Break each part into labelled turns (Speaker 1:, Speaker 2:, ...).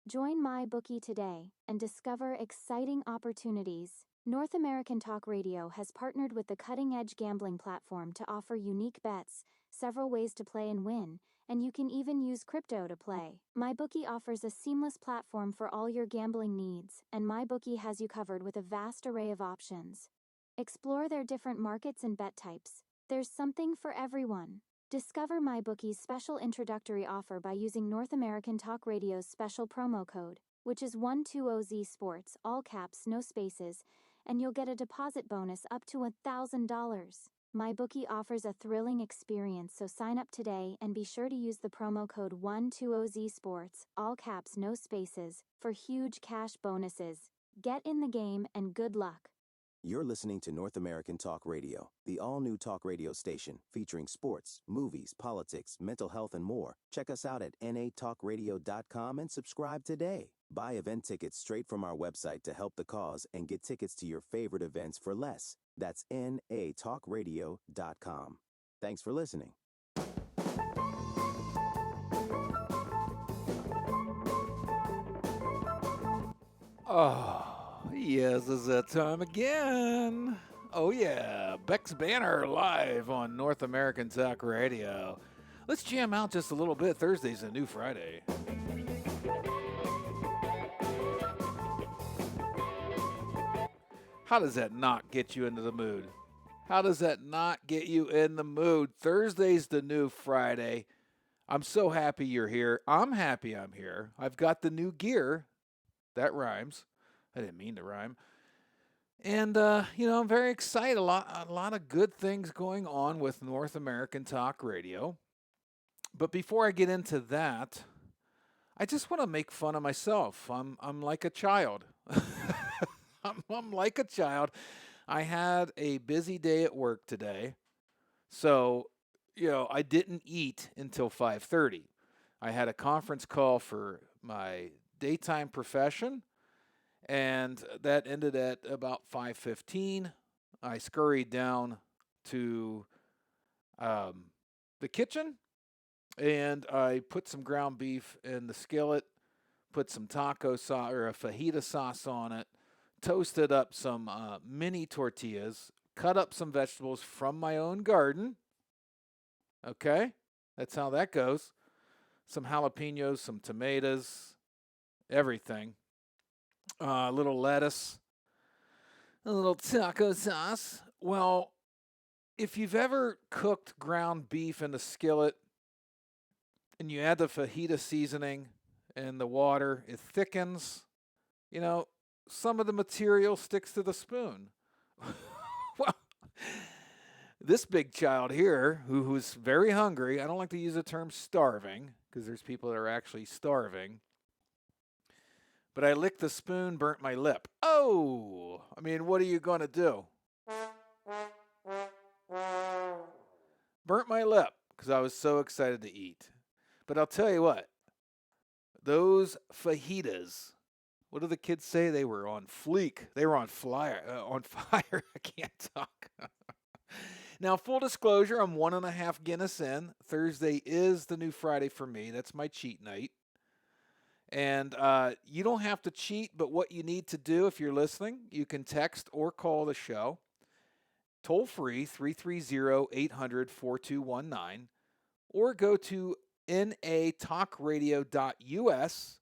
Speaker 1: Join MyBookie today and discover exciting opportunities. North American Talk Radio has partnered with the cutting-edge gambling platform to offer unique bets, several ways to play and win, and you can even use crypto to play. MyBookie offers a seamless platform for all your gambling needs, and MyBookie has you covered with a vast array of options. Explore their different markets and bet types. There's something for everyone. Discover MyBookie's special introductory offer by using North American Talk Radio's special promo code, which is 120Z Sports, all caps, no spaces, and you'll get a deposit bonus up to $1,000. MyBookie offers a thrilling experience, so sign up today and be sure to use the promo code 120Z Sports, all caps, no spaces, for huge cash bonuses. Get in the game and good luck.
Speaker 2: You're listening to North American Talk Radio, the all-new talk radio station featuring sports, movies, politics, mental health, and more. Check us out at natalkradio.com and subscribe today. Buy event tickets straight from our website to help the cause and get tickets to your favorite events for less. That's natalkradio.com. Thanks for listening.
Speaker 3: Oh, yes, it's that time again. Oh, yeah, Beck's Banter live on North American Talk Radio. Let's jam out just a little bit. Thursday's a new Friday. How does that not get you into the mood? How does that not get you in the mood? Thursday's the new Friday. I'm so happy you're here. I'm happy I'm here. I've got the new gear. That rhymes. I didn't mean to rhyme. And, I'm very excited. A lot of good things going on with North American Talk Radio. But before I get into that, I just want to make fun of myself. I'm like a child. I'm like a child. I had a busy day at work today. So, I didn't eat until 5:30. I had a conference call for my daytime profession, and that ended at about 5:15. I scurried down to the kitchen, and I put some ground beef in the skillet, put some taco sauce or a fajita sauce on it, toasted up some mini tortillas, cut up some vegetables from my own garden. Okay, that's how that goes. Some jalapenos, some tomatoes, everything. A little lettuce, a little taco sauce. Well, if you've ever cooked ground beef in a skillet and you add the fajita seasoning and the water, it thickens. Some of the material sticks to the spoon. Well, this big child here, who's very hungry, I don't like to use the term starving because there's people that are actually starving. But I licked the spoon, burnt my lip. Oh, what are you going to do? Burnt my lip because I was so excited to eat. But I'll tell you what, those fajitas, what do the kids say? They were on fleek. They were on on fire. I can't talk. Now, full disclosure, I'm 1.5 Guinness in. Thursday is the new Friday for me. That's my cheat night. And you don't have to cheat, but what you need to do if you're listening, you can text or call the show. Toll free, 330-800-4219. Or go to natalkradio.us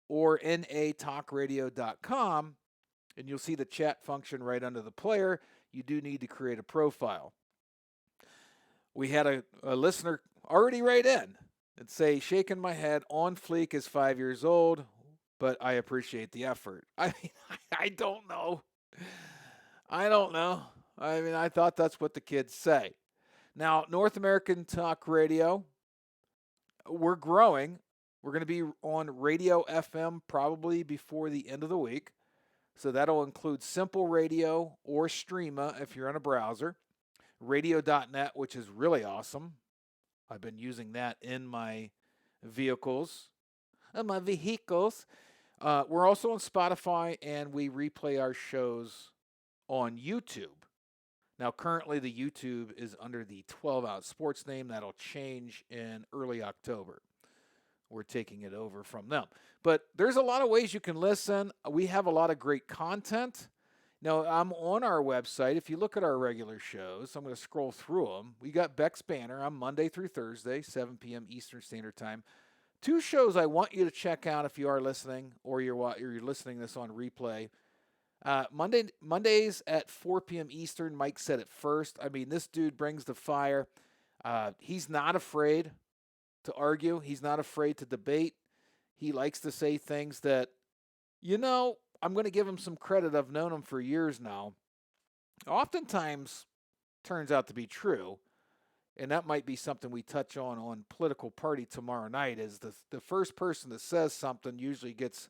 Speaker 3: or natalkradio.com, and you'll see the chat function right under the player. You do need to create a profile. We had a listener already write in and say, shaking my head, on fleek is 5 years old, but I appreciate the effort. I don't know. I thought that's what the kids say. Now, North American Talk Radio, we're growing. We're going to be on Radio FM probably before the end of the week. So that'll include Simple Radio or Streama if you're on a browser. Radio.net, which is really awesome. I've been using that in my vehicles. We're also on Spotify, and we replay our shows on YouTube. Now, currently, the YouTube is under the 12 Out Sports name. That'll change in early October. we're taking it over from them. But there's a lot of ways you can listen. We have a lot of great content. Now, I'm on our website. If you look at our regular shows, I'm going to scroll through them. We got Beck's Banter on Monday through Thursday, 7 p.m. Eastern Standard Time. 2 shows I want you to check out if you are listening or you're listening this on replay. Mondays at 4 p.m. Eastern, Mike said it first. I mean, this dude brings the fire. He's not afraid to argue. He's not afraid to debate. He likes to say things that, I'm going to give him some credit. I've known him for years now. Oftentimes turns out to be true. And that might be something we touch on Political Party tomorrow night, is the first person that says something usually gets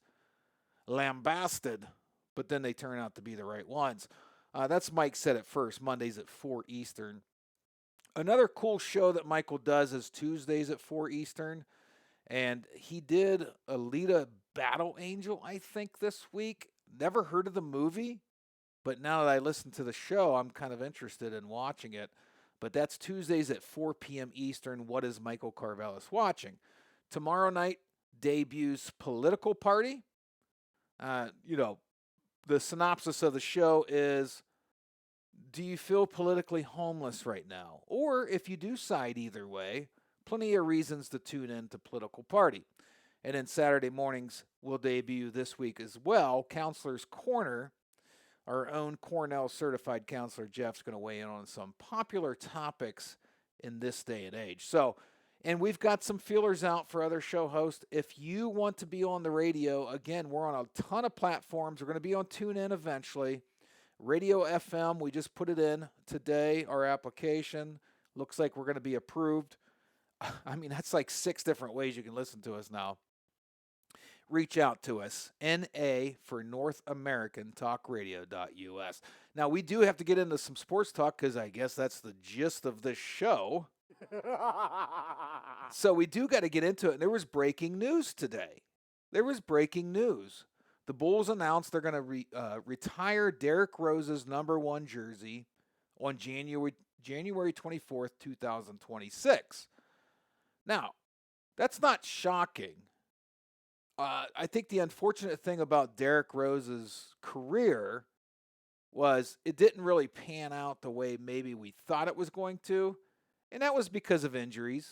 Speaker 3: lambasted, but then they turn out to be the right ones. That's Mike Said It First, Mondays at 4 Eastern. Another cool show that Michael does is Tuesdays at 4 Eastern. And he did Alita Battle Angel, I think, this week. Never heard of the movie, but now that I listen to the show, I'm kind of interested in watching it. But that's Tuesdays at 4 p.m. Eastern. What is Michael Carvelis watching? Tomorrow night debuts Political Party. The synopsis of the show is, do you feel politically homeless right now? Or if you do side either way, plenty of reasons to tune in to Political Party. And then Saturday mornings will debut this week as well. Counselor's Corner. Our own Cornell certified counselor Jeff's going to weigh in on some popular topics in this day and age. And we've got some feelers out for other show hosts. If you want to be on the radio, again, we're on a ton of platforms. We're going to be on TuneIn eventually. Radio FM, we just put it in today, our application. Looks like we're going to be approved. I mean, that's like 6 different ways you can listen to us now. Reach out to us, NA for North American Talk Radio.us. Now, we do have to get into some sports talk because I guess that's the gist of this show. So we do got to get into it. And there was breaking news today. The Bulls announced they're going to retire Derrick Rose's number 1 jersey on January 24th, 2026. Now, that's not shocking. I think the unfortunate thing about Derrick Rose's career was it didn't really pan out the way maybe we thought it was going to, and that was because of injuries,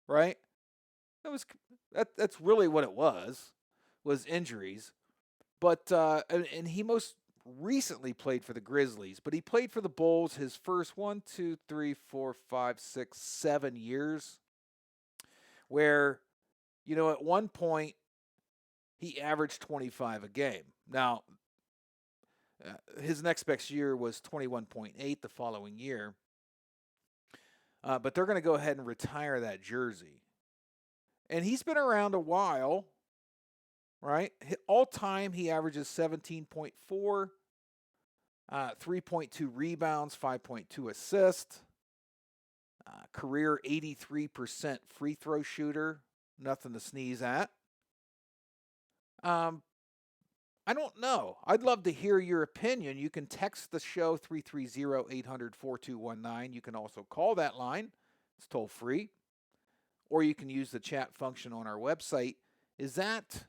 Speaker 3: right? That's really what it was injuries. But and he most recently played for the Grizzlies, but he played for the Bulls his first 7 years, where, at one point, he averaged 25 a game. Now, his next best year was 21.8 the following year. But they're going to go ahead and retire that jersey. And he's been around a while, right? All time, he averages 17.4, 3.2 rebounds, 5.2 assists. Career 83% free throw shooter. Nothing to sneeze at. I don't know. I'd love to hear your opinion. You can text the show 330-800-4219. You can also call that line. It's toll free. Or you can use the chat function on our website. Is that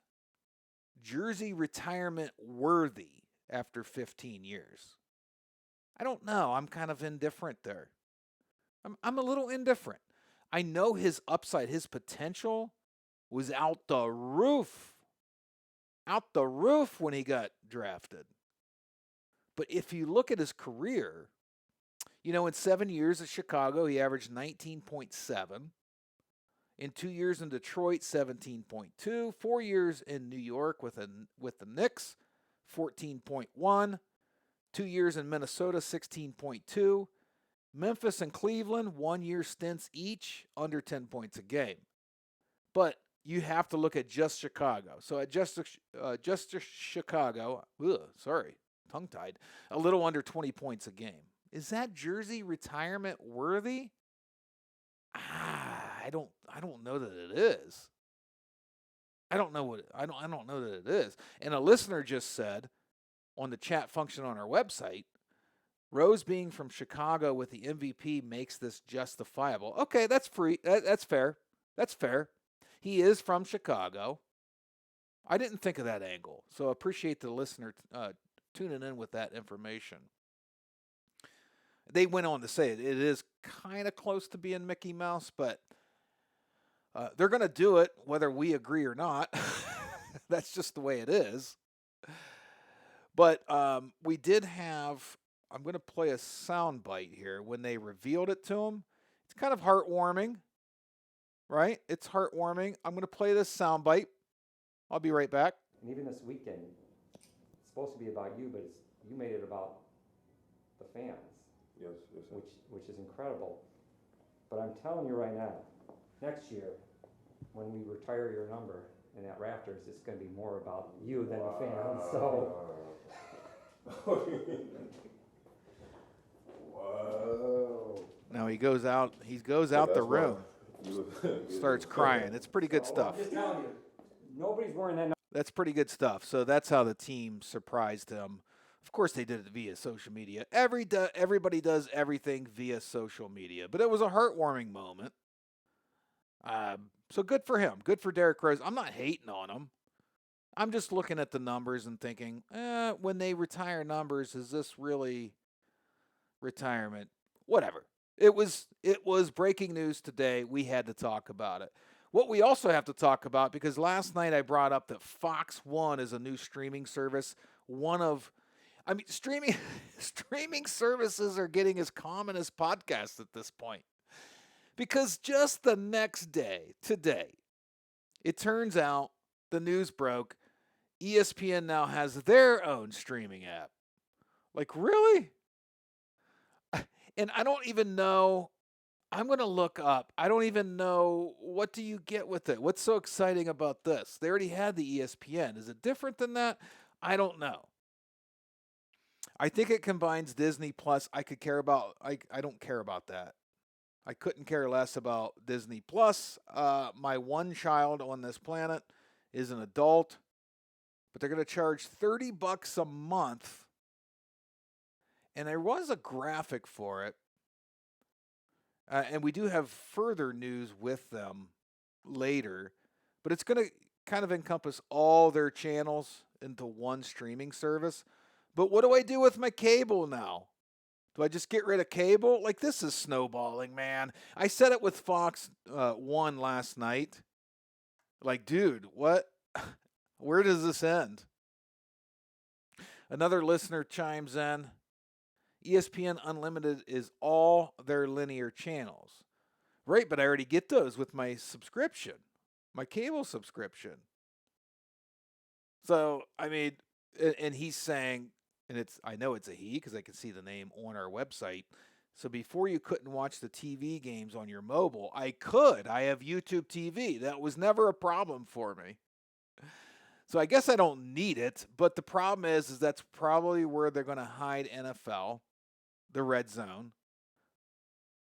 Speaker 3: jersey retirement worthy after 15 years? I don't know. I'm kind of indifferent there. I'm a little indifferent. I know his upside, his potential was out the roof when he got drafted. But if you look at his career, in 7 years at Chicago, he averaged 19.7. In 2 years in Detroit, 17.2. 4 years in New York with the Knicks, 14.1. 2 years in Minnesota, 16.2. Memphis and Cleveland, 1 year stints each, under 10 points a game. But you have to look at just Chicago. So at just Chicago, tongue-tied, a little under 20 points a game. Is that jersey retirement worthy? I don't know that it is. I don't know that it is. And a listener just said on the chat function on our website, Rose being from Chicago with the MVP makes this justifiable. Okay, that's free. That's fair. That's fair. He is from Chicago. I didn't think of that angle, so I appreciate the listener tuning in with that information. They went on to say it is kind of close to being Mickey Mouse, but they're going to do it whether we agree or not. That's just the way it is. But we did have, I'm going to play a sound bite here. When they revealed it to him, it's kind of heartwarming, right? It's heartwarming. I'm going to play this sound bite. I'll be right back.
Speaker 4: And even this weekend, it's supposed to be about you, but you made it about the fans.
Speaker 5: Yes.
Speaker 4: Which is incredible. But I'm telling you right now, next year, when we retire your number in that Raptors, it's going to be more about you than the fans. So.
Speaker 5: Wow.
Speaker 3: Now he goes out the room, starts crying. It's pretty good stuff.
Speaker 4: I'm just telling you, nobody's wearing that.
Speaker 3: That's pretty good stuff. So that's how the team surprised him. Of course, they did it via social media. Everybody does everything via social media. But it was a heartwarming moment. So good for him. Good for Derrick Rose. I'm not hating on him. I'm just looking at the numbers and thinking, when they retire numbers, is this really retirement? Whatever. It was breaking news today. We had to talk about it. What we also have to talk about, because last night I brought up that Fox One is a new streaming service. Streaming services are getting as common as podcasts at this point. Because just the next day, today, it turns out the news broke, ESPN now has their own streaming app. Like, really? And I don't even know. I'm going to look up. I don't even know, what do you get with it? What's so exciting about this? They already had the ESPN. Is it different than that? I don't know. I think it combines Disney Plus. I don't care about that. I couldn't care less about Disney Plus. My one child on this planet is an adult, but they're going to charge $30 a month. And there was a graphic for it. And we do have further news with them later, but it's going to kind of encompass all their channels into one streaming service. But what do I do with my cable now? Do I just get rid of cable? Like, this is snowballing, man. I said it with Fox One last night. Like, dude, what? Where does this end? Another listener chimes in. ESPN Unlimited is all their linear channels. Right, but I already get those with my subscription, my cable subscription. So, I mean, and he's saying, and I know it's a he because I can see the name on our website. So before you couldn't watch the TV games on your mobile, I could. I have YouTube TV. That was never a problem for me. So I guess I don't need it, but the problem is that's probably where they're going to hide NFL, the red zone,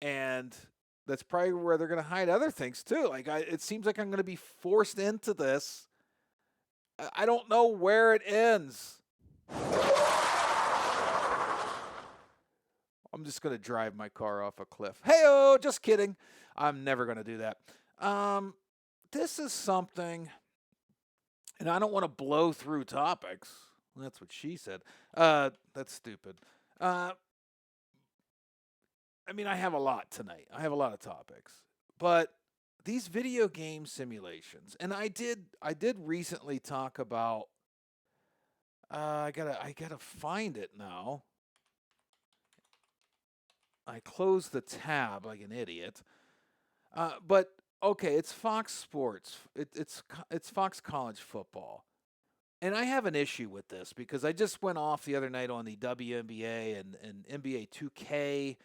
Speaker 3: and that's probably where they're going to hide other things too. Like, it seems like I'm going to be forced into this. I don't know where it ends. I'm just going to drive my car off a cliff. Hey-oh, just kidding. I'm never going to do that. This is something, and I don't want to blow through topics. That's what she said. That's stupid. I have a lot tonight. I have a lot of topics. But these video game simulations, and I did recently talk about, I gotta find it now. I closed the tab like an idiot. But okay, it's Fox Sports. It's Fox College Football. And I have an issue with this because I just went off the other night on the WNBA and NBA 2K,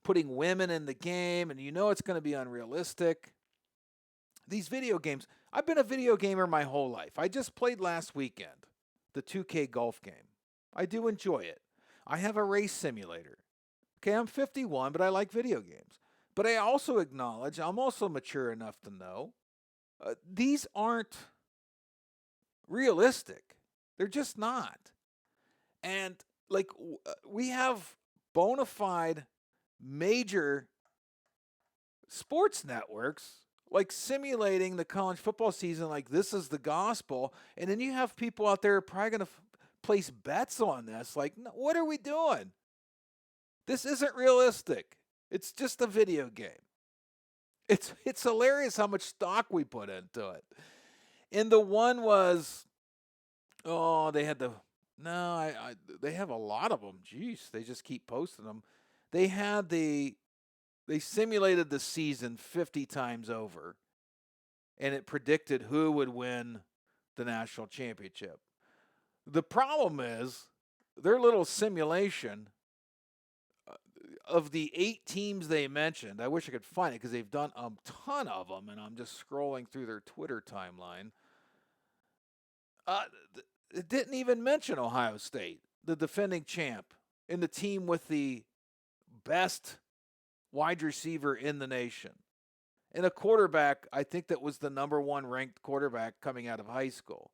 Speaker 3: putting women in the game, and it's going to be unrealistic. These video games, I've been a video gamer my whole life. I just played last weekend, the 2K golf game. I do enjoy it. I have a race simulator. Okay, I'm 51, but I like video games. But I also acknowledge, I'm also mature enough to know, these aren't realistic. They're just not. And we have bona fide major sports networks like simulating the college football season like this is the gospel, and then you have people out there probably going to place bets on this. Like, what are we doing? This isn't realistic. It's just a video game. It's hilarious how much stock we put into it. And the one was, oh, they had the no, they have a lot of them. Jeez, they just keep posting them. They had they simulated the season 50 times over, and it predicted who would win the national championship. The problem is their little simulation of the 8 teams they mentioned. I wish I could find it because they've done a ton of them, and I'm just scrolling through their Twitter timeline. It didn't even mention Ohio State, the defending champ, and the team with the best wide receiver in the nation. And a quarterback, I think that was the number 1 ranked quarterback coming out of high school.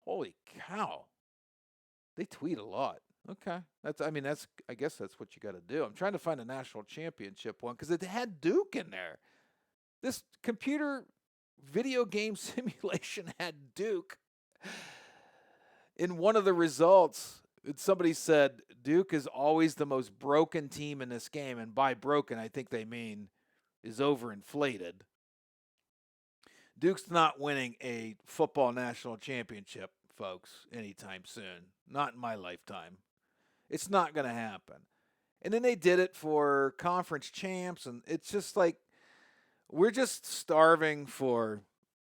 Speaker 3: Holy cow. They tweet a lot. Okay. I guess that's what you got to do. I'm trying to find a national championship one because it had Duke in there. This computer video game simulation had Duke. In one of the results, somebody said Duke is always the most broken team in this game. And by broken, I think they mean is overinflated. Duke's not winning a football national championship, folks, anytime soon. Not in my lifetime. It's not going to happen. And then they did it for conference champs, and it's just like we're just starving for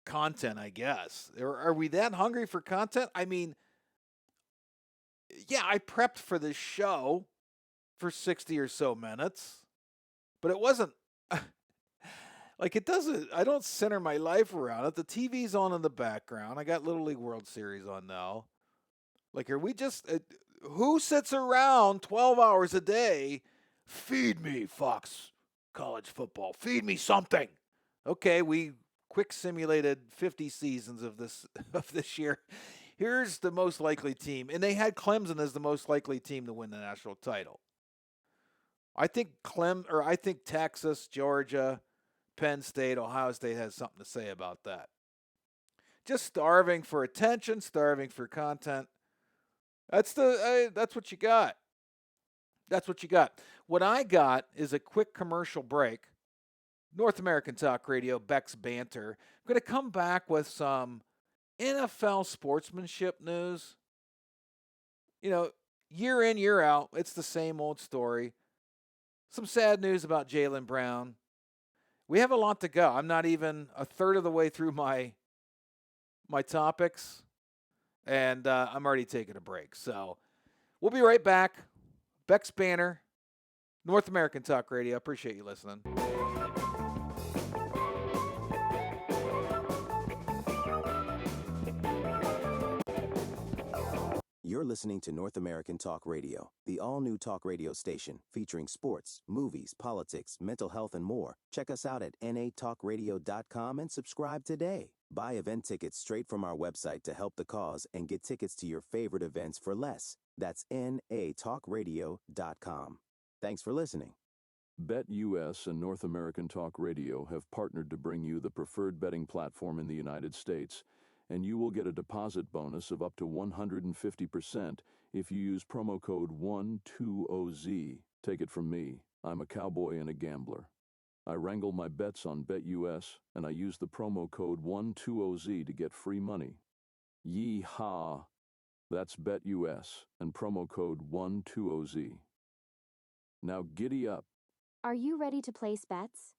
Speaker 3: content, I guess. Are we that hungry for content? I mean, yeah, I prepped for this show for 60 or so minutes, but it wasn't like it doesn't, I don't center my life around it. The TV's on in the background. I got Little League World Series on now. Like, are we just, who sits around 12 hours a day? Feed me, Fox College Football. Feed me something. Okay, we quick simulated 50 seasons of this year. Here's the most likely team. And they had Clemson as the most likely team to win the national title. I think Texas, Georgia, Penn State, Ohio State has something to say about that. Just starving for attention, starving for content. That's what you got. That's what you got. What I got is a quick commercial break. North American Talk Radio, Beck's Banter. I'm going to come back with some NFL sportsmanship news. You know, year in, year out, it's the same old story. Some sad news about Jaylen Brown. We have a lot to go. I'm not even a third of the way through my topics, and I'm already taking a break. So we'll be right back. Beck's Banner, North American Talk Radio. Appreciate you listening.
Speaker 2: You're listening to North American Talk Radio, the all-new talk radio station featuring sports, movies, politics, mental health, and more. Check us out at natalkradio.com and subscribe today. Buy event tickets straight from our website to help the cause and get tickets to your favorite events for less. That's natalkradio.com. Thanks for listening.
Speaker 6: BetUS and North American Talk Radio have partnered to bring you the preferred betting platform in the United States, and you will get a deposit bonus of up to 150% if you use promo code 120Z. Take it from me, I'm a cowboy and a gambler. I wrangle my bets on BetUS, and I use the promo code 120Z to get free money. Yee-haw! That's BetUS and promo code 120Z. Now giddy up.
Speaker 1: Are you ready to place bets?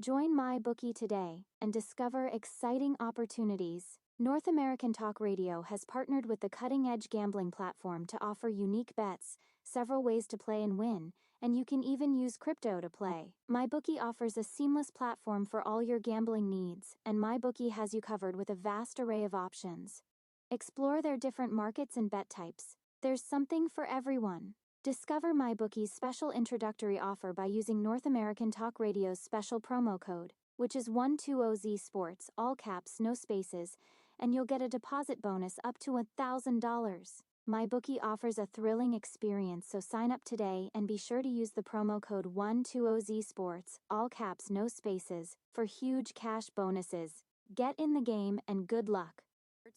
Speaker 1: Join MyBookie today and discover exciting opportunities. North American Talk Radio has partnered with the cutting-edge gambling platform to offer unique bets, several ways to play and win, and you can even use crypto to play. MyBookie offers a seamless platform for all your gambling needs, and MyBookie has you covered with a vast array of options. Explore their different markets and bet types. There's something for everyone. Discover MyBookie's special introductory offer by using North American Talk Radio's special promo code, which is 120Z Sports, all caps, no spaces, and you'll get a deposit bonus up to $1,000. MyBookie offers a thrilling experience, so sign up today and be sure to use the promo code 120ZSports, all caps, no spaces, for huge cash bonuses. Get in the game and good luck.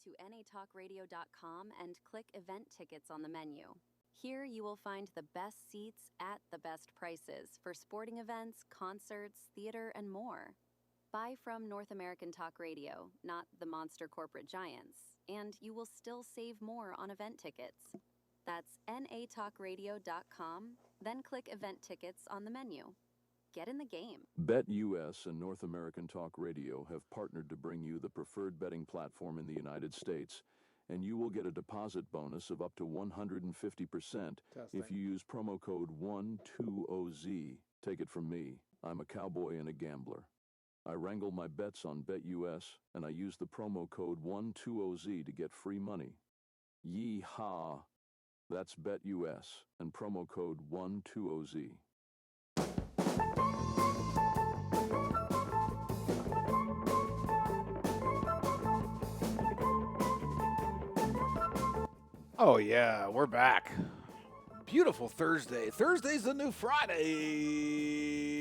Speaker 7: To natalkradio.com and click Event Tickets on the menu. Here you will find the best seats at the best prices for sporting events, concerts, theater, and more. Buy from North American Talk Radio, not the monster corporate giants, and you will still save more on event tickets. That's natalkradio.com, then click Event Tickets on the menu. Get in the game.
Speaker 6: BetUS and North American Talk Radio have partnered to bring you the preferred betting platform in the United States, and you will get a deposit bonus of up to 150% if you use promo code 120Z. Take it from me, I'm a cowboy and a gambler. I wrangle my bets on BetUS, and I use the promo code 120Z to get free money. Yee-haw! That's BetUS and promo code 120Z.
Speaker 3: Oh, yeah, we're back. Beautiful Thursday. Thursday's the new Friday.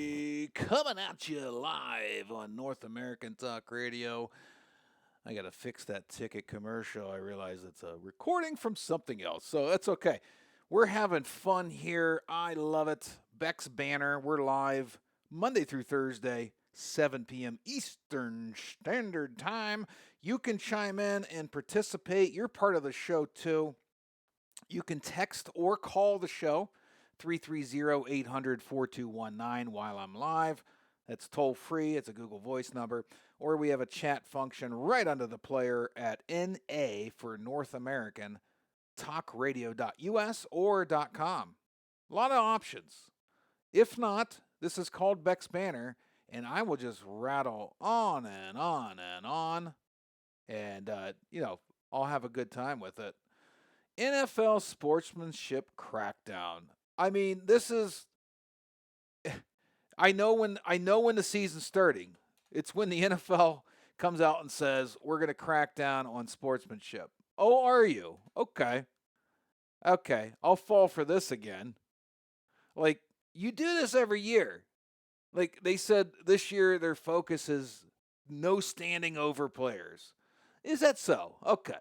Speaker 3: Coming at you live on North American Talk Radio. I got to fix that ticket commercial. I realize it's a recording from something else, so that's okay. We're having fun here. I love it. Beck's Banter. We're live Monday through Thursday, 7 p.m. Eastern Standard Time. You can chime in and participate. You're part of the show, too. You can text or call the show, 330-800-4219 while I'm live. That's toll free. It's a Google Voice number. Or we have a chat function right under the player at NA for North American talkradio.us or .com. A lot of options. If not, this is called Beck's Banner, and I will just rattle on and on and on. And, I'll have a good time with it. NFL sportsmanship crackdown. I mean, this is. I know when the season's starting. It's when the NFL comes out and says we're going to crack down on sportsmanship. Oh, are you? Okay, I'll fall for this again. Like, you do this every year. Like they said this year, their focus is no standing over players. Is that so? Okay,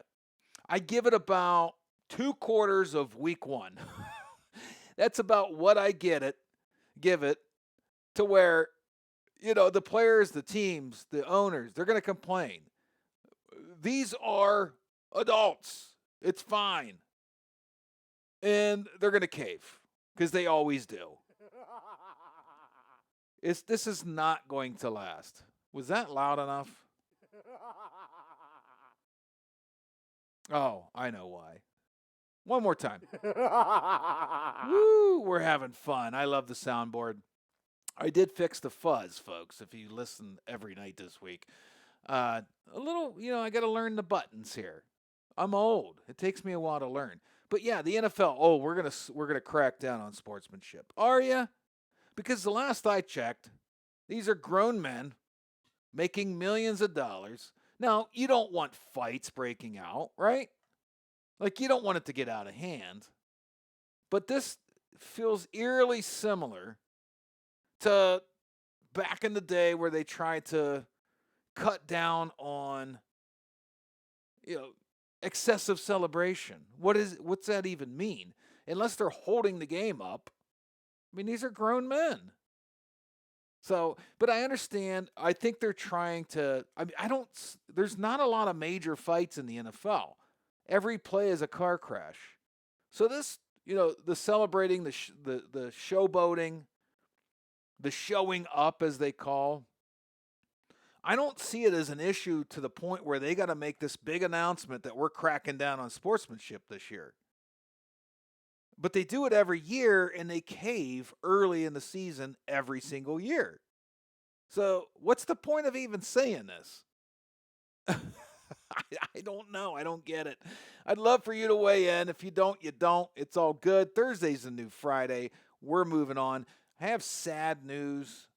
Speaker 3: I give it about 2 quarters of week 1. That's about what I give it to where, the players, the teams, the owners, they're going to complain. These are adults. It's fine. And they're going to cave because they always do. This is not going to last. Was that loud enough? Oh, I know why. One more time. Woo, we're having fun. I love the soundboard. I did fix the fuzz, folks, if you listen every night this week. A little, I got to learn the buttons here. I'm old. It takes me a while to learn. But yeah, the NFL, we're going to crack down on sportsmanship. Are you? Because the last I checked, these are grown men making millions of dollars. Now, you don't want fights breaking out, right? Like, you don't want it to get out of hand. But this feels eerily similar to back in the day where they tried to cut down on, excessive celebration. What's that even mean? Unless they're holding the game up. I mean, these are grown men. So, but I understand. I think they're trying to, there's not a lot of major fights in the NFL. Every play is a car crash. So this, the celebrating, the showboating, the showing up as they call, I don't see it as an issue to the point where they got to make this big announcement that we're cracking down on sportsmanship this year. But they do it every year, and they cave early in the season every single year. So what's the point of even saying this? I don't know. I don't get it. I'd love for you to weigh in. If you don't, you don't. It's all good. Thursday's the new Friday. We're moving on. I have sad news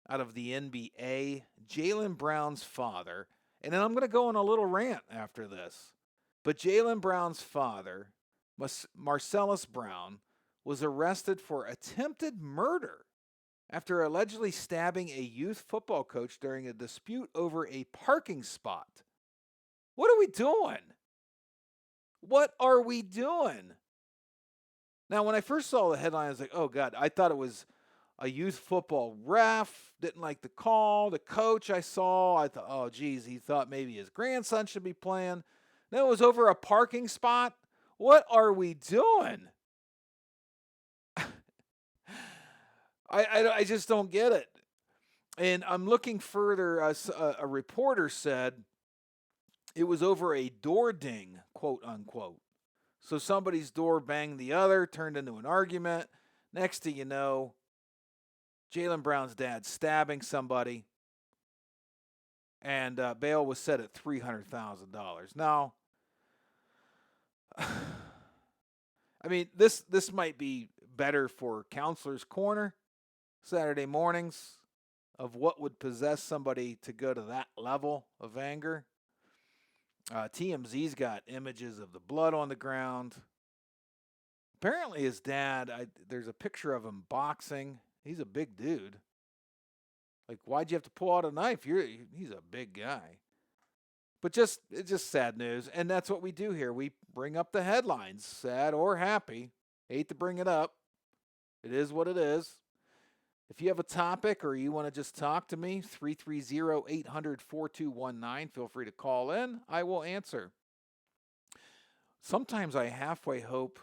Speaker 3: out of the NBA. Jaylen Brown's father, and then I'm going to go on a little rant after this. But Jaylen Brown's father, Marcellus Brown was arrested for attempted murder after allegedly stabbing a youth football coach during a dispute over a parking spot. What are we doing? What are we doing? Now, when I first saw the headline, I was like, oh, God, I thought it was a youth football ref, didn't like the call. The coach I saw, I thought, oh, geez, he thought maybe his grandson should be playing. Then it was over a parking spot. What are we doing? I just don't get it. And I'm looking further. A reporter said it was over a door ding, quote unquote. So somebody's door banged the other, turned into an argument. Next thing you know, Jaylen Brown's dad stabbing somebody, and bail was set at $300,000. Now, I mean, this might be better for Counselor's Corner Saturday mornings of what would possess somebody to go to that level of anger. TMZ's got images of the blood on the ground. Apparently his dad, there's a picture of him boxing. He's a big dude. Like, why'd you have to pull out a knife? He's a big guy. But it's just sad news. And that's what we do here. We bring up the headlines, sad or happy. Hate to bring it up. It is what it is. If you have a topic or you want to just talk to me, 330-800-4219, feel free to call in. I will answer. Sometimes I halfway hope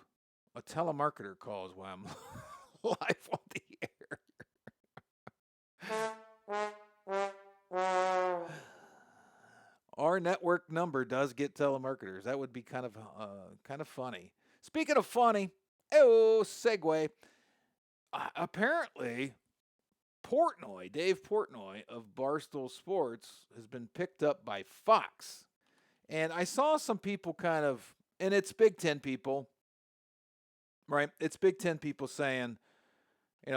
Speaker 3: a telemarketer calls while I'm live on the air. Our network number does get telemarketers. That would be kind of funny. Speaking of funny, segue. Apparently, Dave Portnoy of Barstool Sports has been picked up by Fox. And I saw some people and it's Big Ten people, right? It's Big Ten people saying,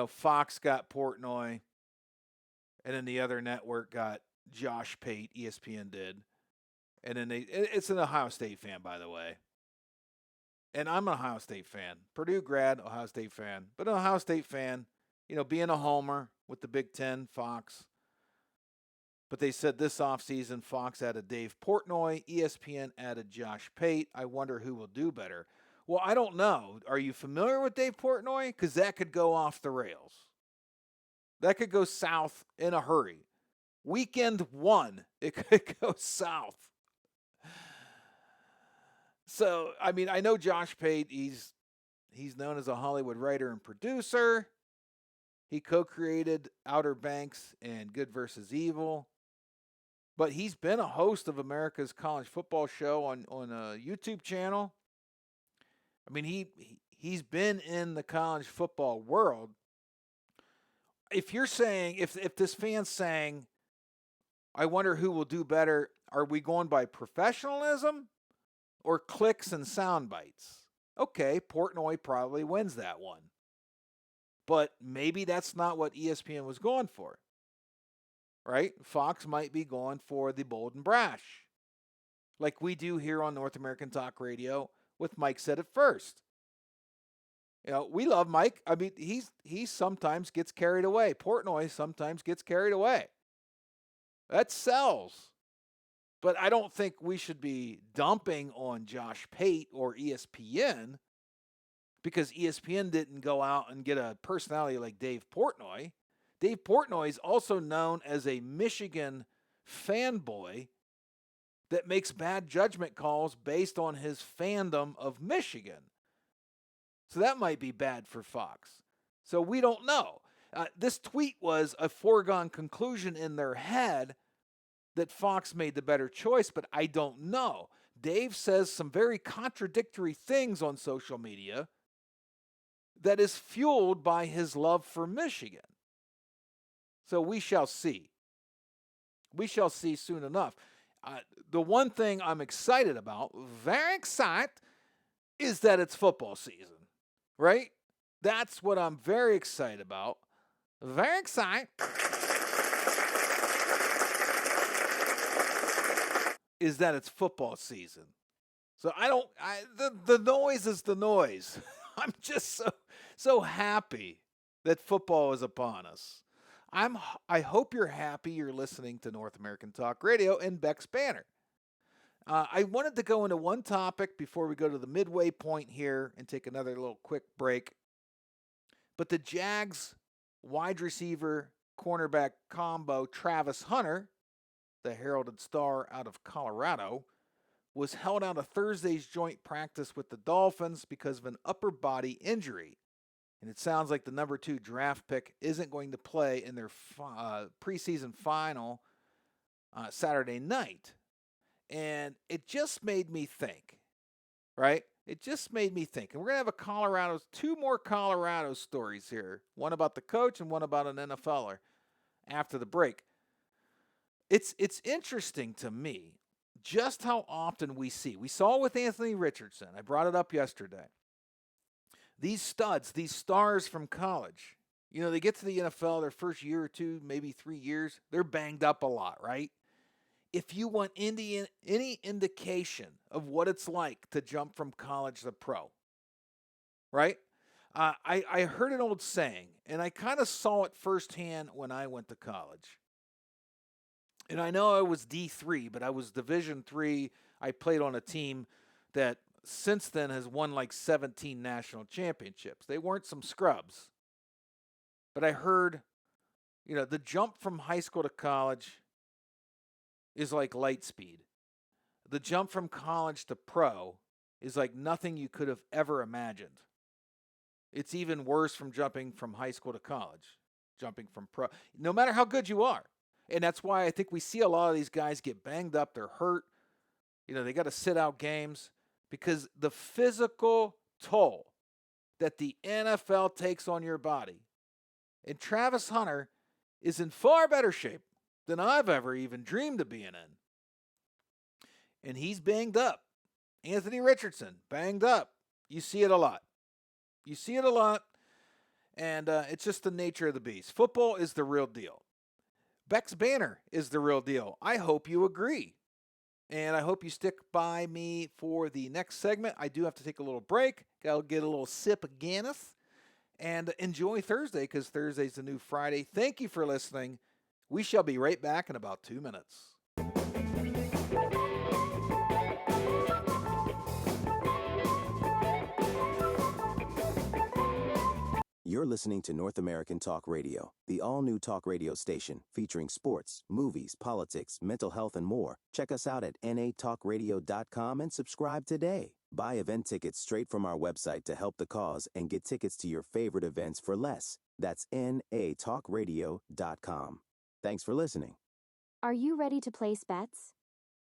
Speaker 3: Fox got Portnoy, and then the other network got Josh Pate, ESPN did. And then it's an Ohio State fan, by the way. And I'm an Ohio State fan. Purdue grad, Ohio State fan. But an Ohio State fan, being a homer with the Big Ten, Fox. But they said this offseason, Fox added Dave Portnoy, ESPN added Josh Pate. I wonder who will do better. Well, I don't know. Are you familiar with Dave Portnoy? Because that could go off the rails. That could go south in a hurry. Weekend one, it could go south. So, I mean, I know Josh Pate, he's known as a Hollywood writer and producer. He co-created Outer Banks and Good vs. Evil. But he's been a host of America's College Football Show on a YouTube channel. I mean, he's been in the college football world. If you're saying, if this fan's saying, I wonder who will do better, are we going by professionalism or clicks and sound bites? Okay, Portnoy probably wins that one. But maybe that's not what ESPN was going for. Right? Fox might be going for the bold and brash. Like we do here on North American Talk Radio with Mike Said It First. We love Mike. I mean, he sometimes gets carried away. Portnoy sometimes gets carried away. That sells. But I don't think we should be dumping on Josh Pate or ESPN because ESPN didn't go out and get a personality like Dave Portnoy. Dave Portnoy is also known as a Michigan fanboy that makes bad judgment calls based on his fandom of Michigan. So that might be bad for Fox. So we don't know. This tweet was a foregone conclusion in their head that Fox made the better choice, but I don't know. Dave says some very contradictory things on social media that is fueled by his love for Michigan. So we shall see. We shall see soon enough. The one thing I'm excited about, very excited, is that it's football season, right? That's what I'm very excited about. Very excited. Is that it's football season. So the noise is the noise. I'm just so happy that football is upon us. I hope you're happy you're listening to North American Talk Radio and Beck's Banter. I wanted to go into one topic before we go to the midway point here and take another little quick break. But the Jags wide receiver cornerback combo Travis Hunter, the heralded star out of Colorado, was held out of Thursday's joint practice with the Dolphins because of an upper body injury. And it sounds like the number 2 draft pick isn't going to play in their preseason final Saturday night. And it just made me think, right? It just made me think. And we're going to have two more Colorado stories here. One about the coach and one about an NFLer after the break. It's interesting to me just how often we saw with Anthony Richardson. I brought it up yesterday. These studs, these stars from college, they get to the NFL their first year or two, maybe 3 years, they're banged up a lot, right? If you want any indication of what it's like to jump from college to pro, right? I heard an old saying, and I kind of saw it firsthand when I went to college. And I know I was D3, but I was Division III. I played on a team that since then has won like 17 national championships. They weren't some scrubs. But I heard, the jump from high school to college is like light speed. The jump from college to pro is like nothing you could have ever imagined. It's even worse from jumping from high school to college, jumping from pro, no matter how good you are. And that's why I think we see a lot of these guys get banged up. They're hurt. They got to sit out games because the physical toll that the NFL takes on your body. And Travis Hunter is in far better shape than I've ever even dreamed of being in. And he's banged up. Anthony Richardson, banged up. You see it a lot. And it's just the nature of the beast. Football is the real deal. Beck's Banner is the real deal. I hope you agree. And I hope you stick by me for the next segment. I do have to take a little break. I'll get a little sip of Guinness. And enjoy Thursday, because Thursday's the new Friday. Thank you for listening. We shall be right back in about 2 minutes.
Speaker 2: You're listening to North American Talk Radio, the all-new talk radio station featuring sports, movies, politics, mental health, and more. Check us out at natalkradio.com and subscribe today. Buy event tickets straight from our website to help the cause and get tickets to your favorite events for less. That's natalkradio.com. Thanks for listening.
Speaker 1: Are you ready to place bets?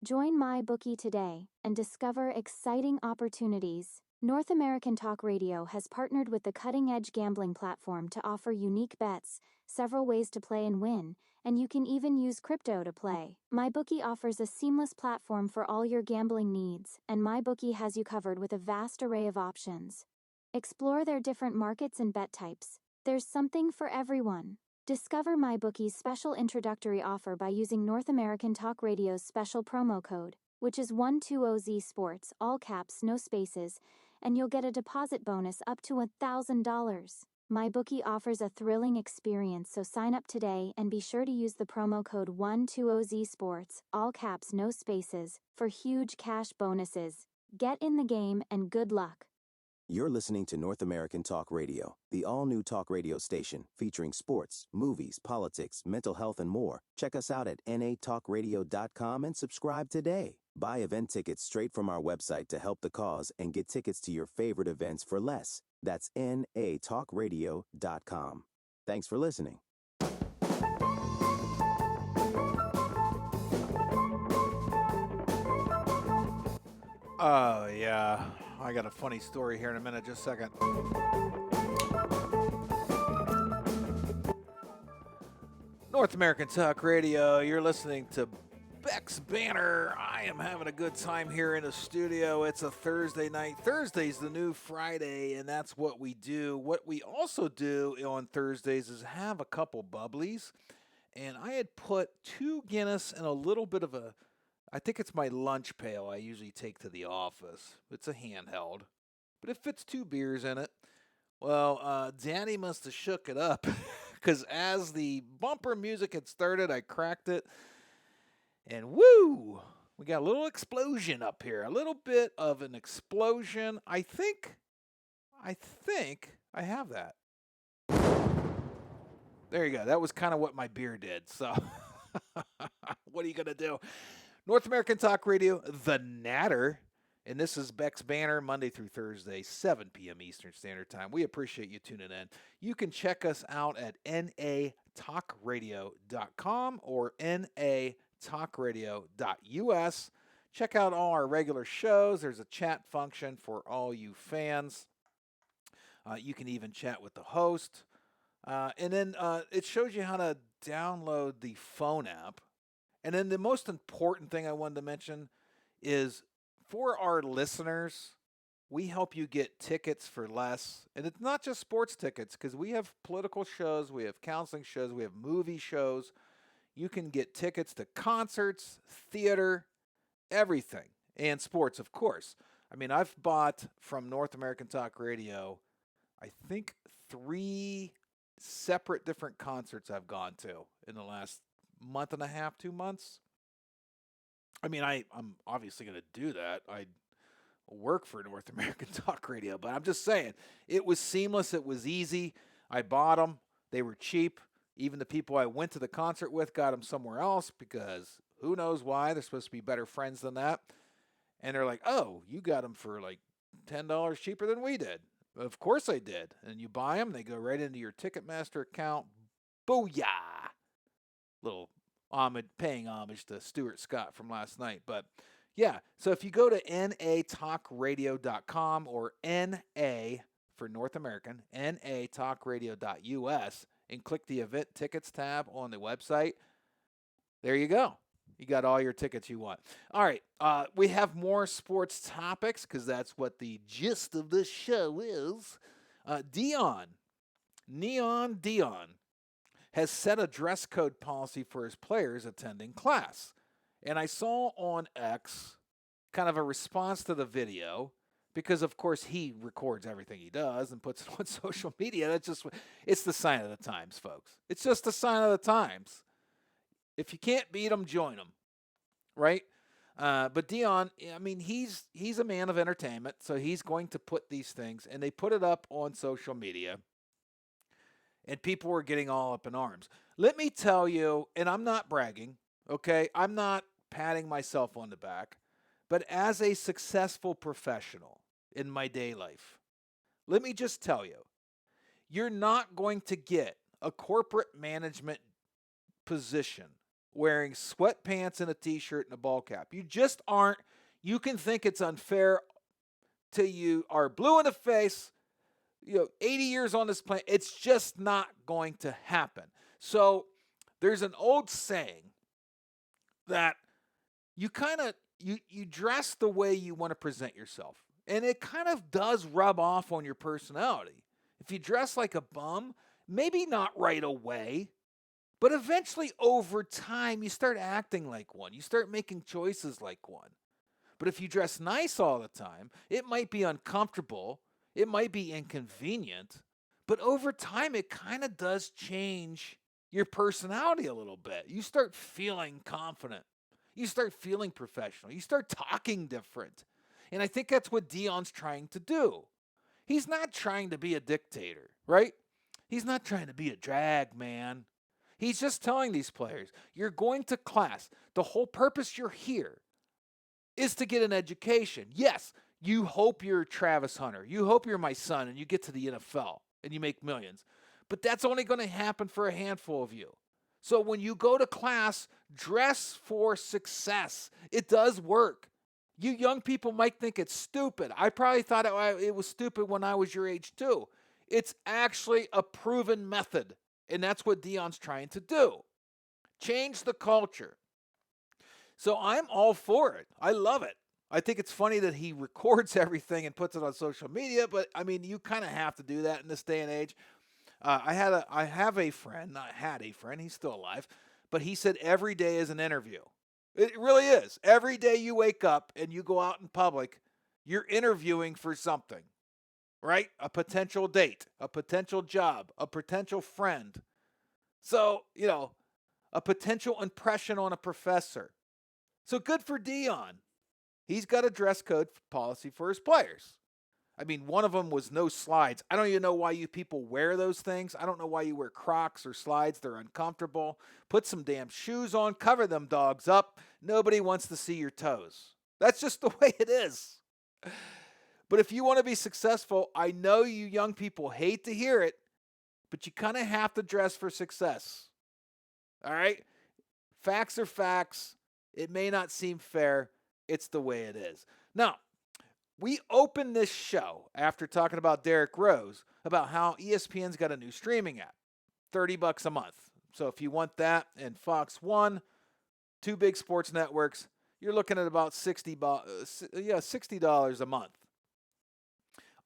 Speaker 1: Join MyBookie today and discover exciting opportunities. North American Talk Radio has partnered with the cutting-edge gambling platform to offer unique bets, several ways to play and win, and you can even use crypto to play. MyBookie offers a seamless platform for all your gambling needs, and MyBookie has you covered with a vast array of options. Explore their different markets and bet types. There's something for everyone. Discover MyBookie's special introductory offer by using North American Talk Radio's special promo code, which is 120Z Sports, all caps, no spaces, and you'll get a deposit bonus up to $1,000. MyBookie offers a thrilling experience, so sign up today and be sure to use the promo code 120Z Sports, all caps, no spaces, for huge cash bonuses. Get in the game and good luck.
Speaker 2: You're listening to North American Talk Radio, the all-new talk radio station featuring sports, movies, politics, mental health, and more. Check us out at natalkradio.com and subscribe today. Buy event tickets straight from our website to help the cause and get tickets to your favorite events for less. That's natalkradio.com. Thanks for listening.
Speaker 3: Oh, yeah. I got a funny story here in a minute. Just a second. North American Talk Radio. You're listening to Beck's Banner. I am having a good time here in the studio. It's a Thursday night. Thursday's the new Friday, and that's what we do. What we also do on Thursdays is have a couple bubblies. And I had put 2 Guinness and a little bit of a I think it's my lunch pail I usually take to the office. It's a handheld, but it fits 2 beers in it. Well, Danny must have shook it up because as the bumper music had started, I cracked it, and woo! We got a little explosion up here. A little bit of an explosion. I think I have that. There you go. That was kind of what my beer did. So, what are you going to do? North American Talk Radio, The Natter. And this is Beck's Banter, Monday through Thursday, 7 p.m. Eastern Standard Time. We appreciate you tuning in. You can check us out at natalkradio.com or natalkradio.us. Check out all our regular shows. There's a chat function for all you fans. You can even chat with the host. And then it shows you how to download the phone app. And then the most important thing I wanted to mention is for our listeners, we help you get tickets for less. And it's not just sports tickets, because we have political shows, we have counseling shows, we have movie shows. You can get tickets to concerts, theater, everything, and sports, of course. I mean, I've bought from North American Talk Radio, I think 3 separate different concerts I've gone to in the last month and a half, 2 months. I mean, I'm obviously going to do that. I work for North American Talk Radio, but I'm just saying, it was seamless. It was easy. I bought them. They were cheap. Even the people I went to the concert with got them somewhere else because who knows why. They're supposed to be better friends than that. And they're like, oh, you got them for like $10 cheaper than we did. Of course I did. And you buy them, they go right into your Ticketmaster account. Booyah! Little paying homage to Stuart Scott from last night. But yeah, so if you go to natalkradio.com or NA for North American, natalkradio.us, and click the event tickets tab on the website, there you go. You got all your tickets you want. All right, we have more sports topics because that's what the gist of this show is. Neon Dion, has set a dress code policy for his players attending class. And I saw on X kind of a response to the video because, of course, he records everything he does and puts it on social media. It's the sign of the times, folks. It's just the sign of the times. If you can't beat them, join them, right? But Dion, I mean, he's a man of entertainment, so he's going to put these things, and they put it up on social media. And people were getting all up in arms. Let me tell you, and I'm not bragging, okay? I'm not patting myself on the back. But as a successful professional in my day life, let me just tell you, you're not going to get a corporate management position wearing sweatpants and a t-shirt and a ball cap. You just aren't. You can think it's unfair till you are blue in the face, 80 years on this planet. It's just not going to happen. So there's an old saying that you kind of, you dress the way you want to present yourself. And it kind of does rub off on your personality. If you dress like a bum, maybe not right away, but eventually over time, you start acting like one. You start making choices like one. But if you dress nice all the time, it might be uncomfortable. It might be inconvenient, but over time, it kind of does change your personality a little bit. You start feeling confident. You start feeling professional. You start talking different. And I think that's what Dion's trying to do. He's not trying to be a dictator, right? He's not trying to be a drag man. He's just telling these players, you're going to class. The whole purpose you're here is to get an education. Yes, you hope you're Travis Hunter. You hope you're my son and you get to the NFL and you make millions. But that's only going to happen for a handful of you. So when you go to class, dress for success. It does work. You young people might think it's stupid. I probably thought it was stupid when I was your age too. It's actually a proven method. And that's what Dion's trying to do. Change the culture. So I'm all for it. I love it. I think it's funny that he records everything and puts it on social media, but I mean, you kind of have to do that in this day and age. I had a friend, he's still alive, but he said every day is an interview. It really is. Every day you wake up and you go out in public, you're interviewing for something, right? A potential date, a potential job, a potential friend. So, a potential impression on a professor. So good for Dion. He's got a dress code policy for his players. I mean, one of them was no slides. I don't even know why you people wear those things. I don't know why you wear Crocs or slides. They're uncomfortable. Put some damn shoes on, cover them dogs up. Nobody wants to see your toes. That's just the way it is. But if you want to be successful, I know you young people hate to hear it, but you kind of have to dress for success. All right? Facts are facts. It may not seem fair. It's the way it is. Now, we opened this show after talking about Derrick Rose, about how ESPN's got a new streaming app, $30 a month. So if you want that and Fox One, two big sports networks, you're looking at about $60 a month.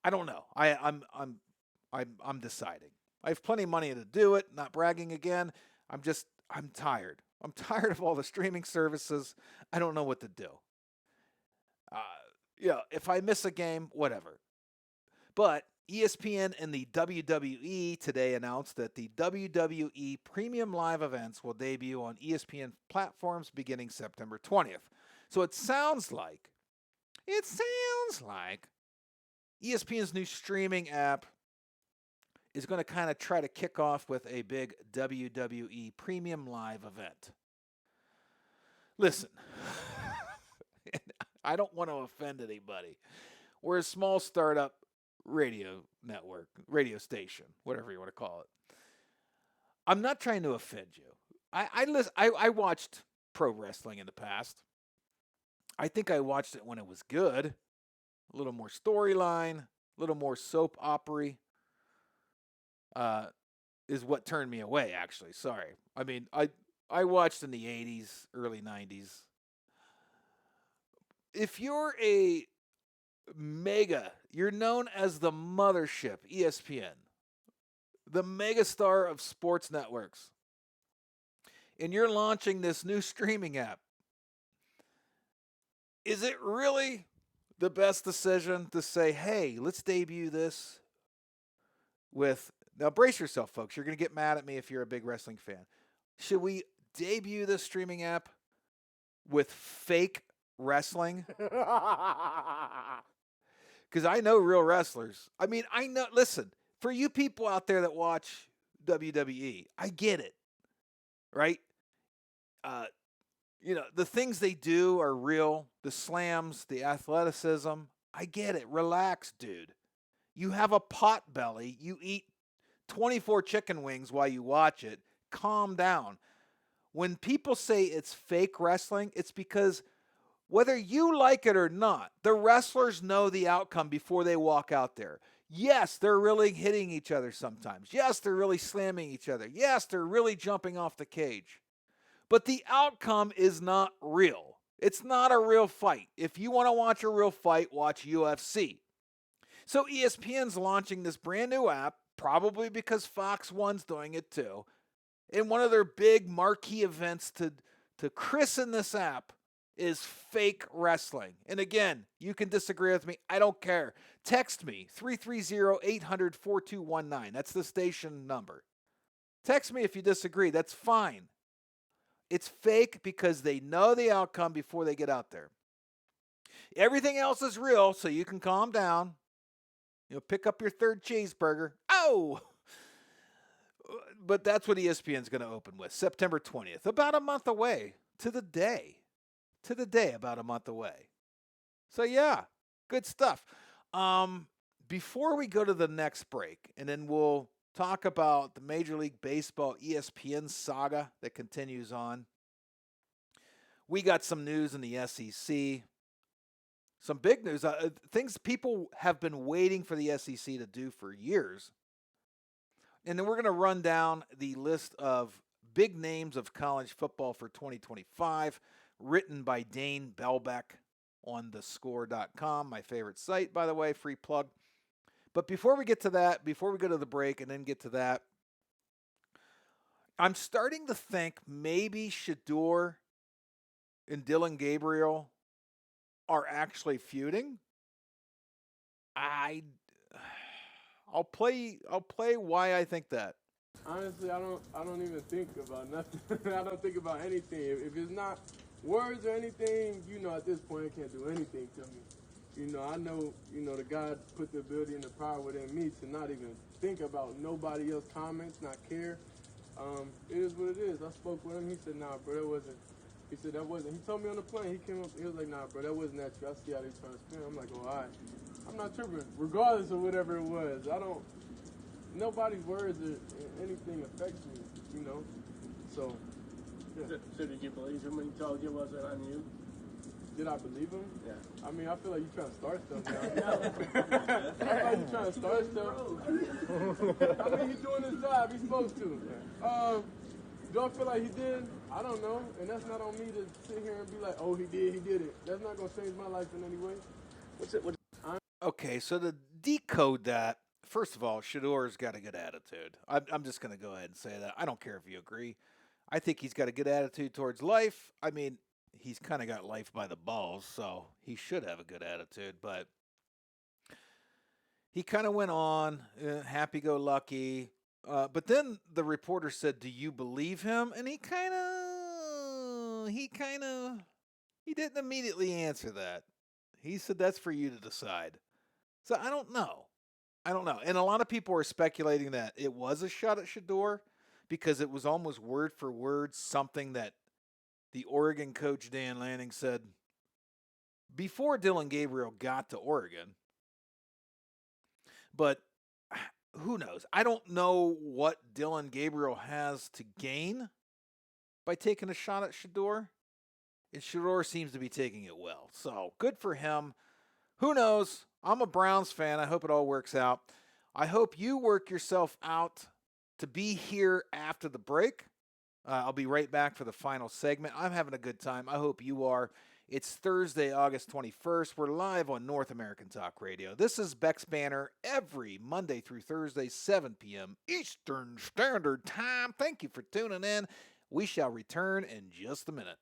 Speaker 3: I don't know. I'm deciding. I have plenty of money to do it. Not bragging again. I'm tired. I'm tired of all the streaming services. I don't know what to do. If I miss a game, whatever. But ESPN and the WWE today announced that the WWE Premium Live events will debut on ESPN platforms beginning September 20th. So it sounds like ESPN's new streaming app is going to kind of try to kick off with a big WWE Premium Live event. Listen, I don't want to offend anybody. We're a small startup radio network, radio station, whatever you want to call it. I'm not trying to offend you. I watched pro wrestling in the past. I think I watched it when it was good. A little more storyline, a little more soap opera. Is what turned me away, actually. Sorry. I mean, I watched in the 80s, early 90s. If you're a you're known as the mothership, ESPN, the megastar of sports networks, and you're launching this new streaming app, is it really the best decision to say, hey, let's debut this with... Now, brace yourself, folks. You're going to get mad at me if you're a big wrestling fan. Should we debut this streaming app with fake wrestling? Because I know real wrestlers. I mean, listen, for you people out there that watch WWE, I get it, right? The things they do are real. The slams, the athleticism, I get it. Relax, dude. You have a pot belly. You eat 24 chicken wings while you watch it. Calm down. When people say it's fake wrestling, it's because whether you like it or not, the wrestlers know the outcome before they walk out there. Yes, they're really hitting each other sometimes. Yes, they're really slamming each other. Yes, they're really jumping off the cage. But the outcome is not real. It's not a real fight. If you want to watch a real fight, watch UFC. So ESPN's launching this brand new app, probably because Fox One's doing it too. And one of their big marquee events to christen this app is fake wrestling. And again, you can disagree with me. I don't care. Text me, 330-800-4219. That's the station number. Text me if you disagree. That's fine. It's fake because they know the outcome before they get out there. Everything else is real, so you can calm down. Pick up your third cheeseburger. Oh! But that's what ESPN's going to open with, September 20th. About a month away to the day. About a month away. So, yeah, good stuff. Before we go to the next break, and then we'll talk about the Major League Baseball ESPN saga that continues on. We got some news in the SEC. Some big news. Things people have been waiting for the SEC to do for years. And then we're going to run down the list of big names of college football for 2025, written by Dane Belbeck on thescore.com, my favorite site, by the way, free plug. But before we get to that, before we go to the break and then get to that, I'm starting to think maybe Shador and Dylan Gabriel are actually feuding, I I'll play why I think that.
Speaker 8: Honestly, I don't even think about nothing. I don't think about anything. If it's not words or anything, at this point, it can't do anything to me. I know, the God put the ability and the power within me to not even think about nobody else's comments, not care. It is what it is. I spoke with him. He said, nah, bro, that wasn't. He said, that wasn't. He told me on the plane. He came up. He was like, nah, bro, that wasn't that true. I see how they trying to spin. I'm like, oh, all right. I'm not tripping. Regardless of whatever it was, nobody's words or anything affects me, So, yeah.
Speaker 9: So did you believe him when he told you it wasn't on you?
Speaker 8: Did I believe him?
Speaker 9: Yeah.
Speaker 8: I mean, I feel like you're trying to start stuff now. I feel like you're trying to start stuff. I mean, he's doing his job. He's supposed to. Do I feel like he did? I don't know. And that's not on me to sit here and be like, oh, he did it. That's not going to change my life in any way.
Speaker 3: Okay, so to decode that, first of all, Shador's got a good attitude. I'm just going to go ahead and say that. I don't care if you agree. I think he's got a good attitude towards life. I mean, he's kind of got life by the balls, so he should have a good attitude. But he kind of went on, happy-go-lucky. But then the reporter said, "Do you believe him?" And he didn't immediately answer that. He said, "That's for you to decide." So I don't know. And a lot of people are speculating that it was a shot at Shador because it was almost word for word something that the Oregon coach Dan Lanning said before Dylan Gabriel got to Oregon. But who knows? I don't know what Dylan Gabriel has to gain by taking a shot at Shador. And Shador seems to be taking it well. So good for him. Who knows? I'm a Browns fan. I hope it all works out. I hope you work yourself out to be here after the break. I'll be right back for the final segment. I'm having a good time. I hope you are. It's Thursday, August 21st. We're live on North American Talk Radio. This is Beck's Banter every Monday through Thursday, 7 p.m. Eastern Standard Time. Thank you for tuning in. We shall return in just a minute.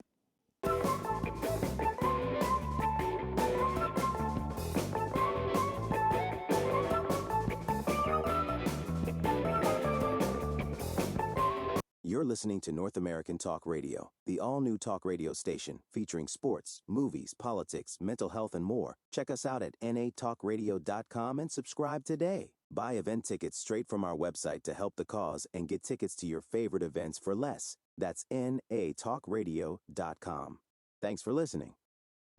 Speaker 2: You're listening to North American Talk Radio, the all-new talk radio station featuring sports, movies, politics, mental health, and more. Check us out at natalkradio.com and subscribe today. Buy event tickets straight from our website to help the cause and get tickets to your favorite events for less. That's natalkradio.com. Thanks for listening.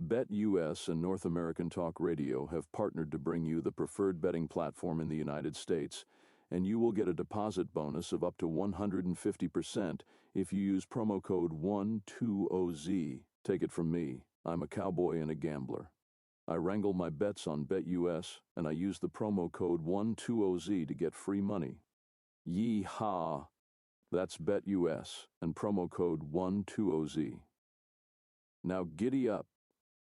Speaker 6: BetUS and North American Talk Radio have partnered to bring you the preferred betting platform in the United States, and you will get a deposit bonus of up to 150% if you use promo code 120Z. Take it from me, I'm a cowboy and a gambler. I wrangle my bets on BetUS, and I use the promo code 120Z to get free money. Yee-haw! That's BetUS and promo code 120Z. Now giddy up.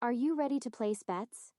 Speaker 1: Are you ready to place bets?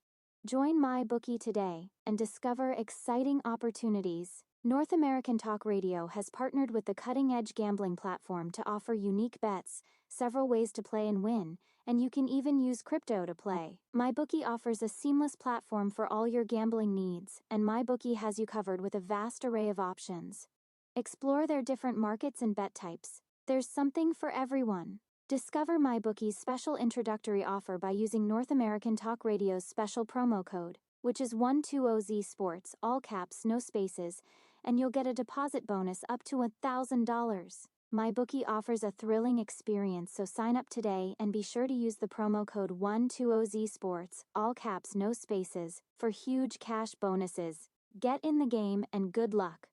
Speaker 1: Join MyBookie today and discover exciting opportunities. North American Talk Radio has partnered with the cutting-edge gambling platform to offer unique bets, several ways to play and win, and you can even use crypto to play. MyBookie offers a seamless platform for all your gambling needs, and MyBookie has you covered with a vast array of options. Explore their different markets and bet types. There's something for everyone. Discover MyBookie's special introductory offer by using North American Talk Radio's special promo code, which is 120Z Sports, all caps, no spaces, and you'll get a deposit bonus up to $1,000. MyBookie offers a thrilling experience, so sign up today and be sure to use the promo code 120Z Sports, all caps, no spaces, for huge cash bonuses. Get in the game and good luck.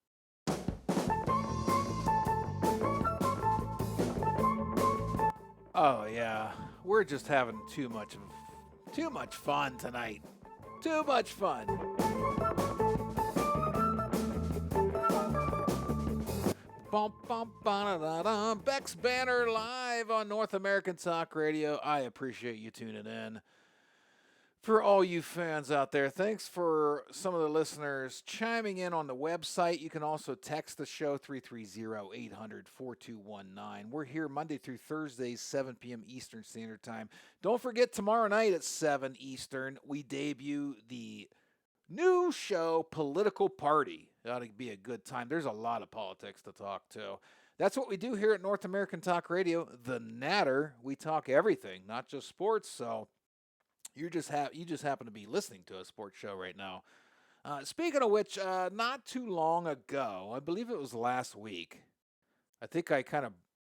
Speaker 3: Oh yeah, we're just having too much fun tonight. Too much fun. Bum, bum, ba-da-da-da. Beck's Banter live on North American Talk Radio. I appreciate you tuning in. For all you fans out there, thanks for some of the listeners chiming in on the website. You can also text the show 330-800-4219. We're here Monday through Thursdays, 7 p.m. Eastern Standard Time. Don't forget, tomorrow night at 7 Eastern, we debut the new show, Political Party. It ought to be a good time. There's a lot of politics to talk to. That's what we do here at North American Talk Radio, the Natter. We talk everything, not just sports, so you just happen to be listening to a sports show right now. Speaking of which, not too long ago, I believe it was last week, I think I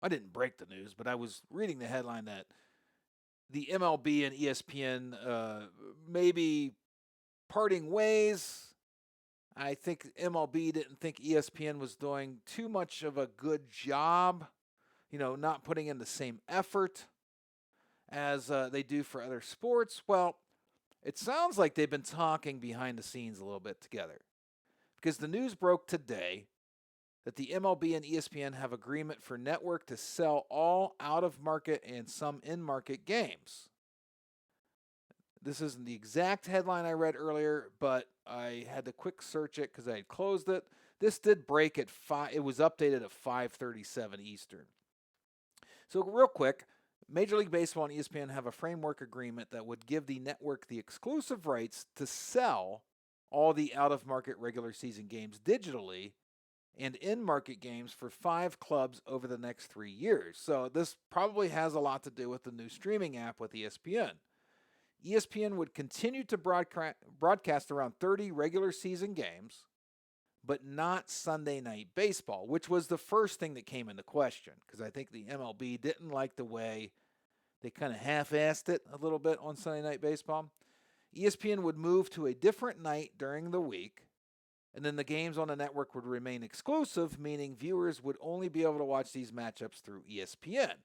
Speaker 3: didn't break the news, but I was reading the headline that the MLB and ESPN maybe parting ways. I think MLB didn't think ESPN was doing too much of a good job, not putting in the same effort as they do for other sports. Well, it sounds like they've been talking behind the scenes a little bit together, because the news broke today that the MLB and ESPN have agreement for network to sell all out-of-market and some in-market games. This isn't the exact headline I read earlier, but I had to quick search it because I had closed it. This did break at 5. It was updated at 5:37 Eastern. So real quick, Major League Baseball and ESPN have a framework agreement that would give the network the exclusive rights to sell all the out-of-market regular season games digitally and in-market games for 5 clubs over the next 3 years. So this probably has a lot to do with the new streaming app with ESPN. ESPN would continue to broadcast around 30 regular season games, but not Sunday Night Baseball, which was the first thing that came into question, because I think the MLB didn't like the way they kind of half-assed it a little bit on Sunday Night Baseball. ESPN would move to a different night during the week, and then the games on the network would remain exclusive, meaning viewers would only be able to watch these matchups through ESPN.